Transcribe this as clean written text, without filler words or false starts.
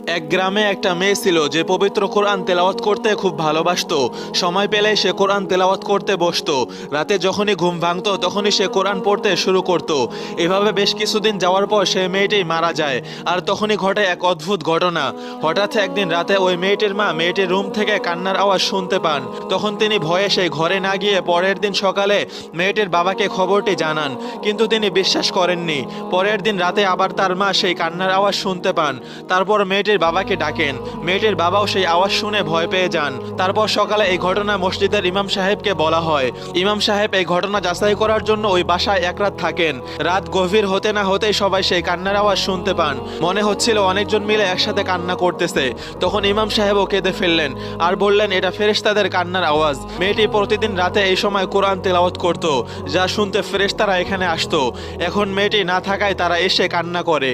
এক গ্রামে একটা মেয়ে ছিল যে পবিত্র কোরআন তেলাওয়াত করতে খুব ভালোবাসতো। সময় পেলেই সে কোরআন তেলাওয়াত করতে বসতো। রাতে যখনই ঘুম ভাঙতো তখনই সে কোরআন পড়তে শুরু করত। এভাবে বেশ কিছুদিন যাওয়ার পর সে মেয়েটি মারা যায়। আর তখনই ঘটে এক অদ্ভুত ঘটনা। হঠাৎ একদিন রাতে ওই মেয়েটির মা মেয়েটির রুম থেকে কান্নার আওয়াজ শুনতে পান। তখন তিনি ভয়ে সেই ঘরে না গিয়ে পরের দিন সকালে মেয়েটির বাবাকে খবরটি জানান, কিন্তু তিনি বিশ্বাস করেননি। পরের দিন রাতে আবার তার মা সেই কান্নার আওয়াজ শুনতে পান। তারপর মেয়েটির বাবাকে ডাকেন। মেয়েটির বাবাও সেই আওয়াজ শুনে ভয় পেয়ে যান। তারপর সকালে এই ঘটনা মসজিদের ইমাম সাহেবকে বলা হয়। ইমাম সাহেব এই ঘটনা যাচাই করার জন্য ওই বাসায় এক রাত থাকেন। রাত গভীর হতে না হতেই সবাই সেই কান্নার আওয়াজ শুনতে পান। মনে হচ্ছিল অনেকজন মিলে একসাথে কান্না করতেছে। তখন ইমাম সাহেবও কেঁদে ফেললেন আর বললেন, এটা ফেরেশতাদের কান্নার আওয়াজ। মেয়েটি প্রতিদিন রাতে এই সময় কোরআন তেলাওয়াত করত, যা শুনতে ফেরেশতারা এখানে আসতো। এখন মেয়েটি না থাকায় তারা এসে কান্না করে।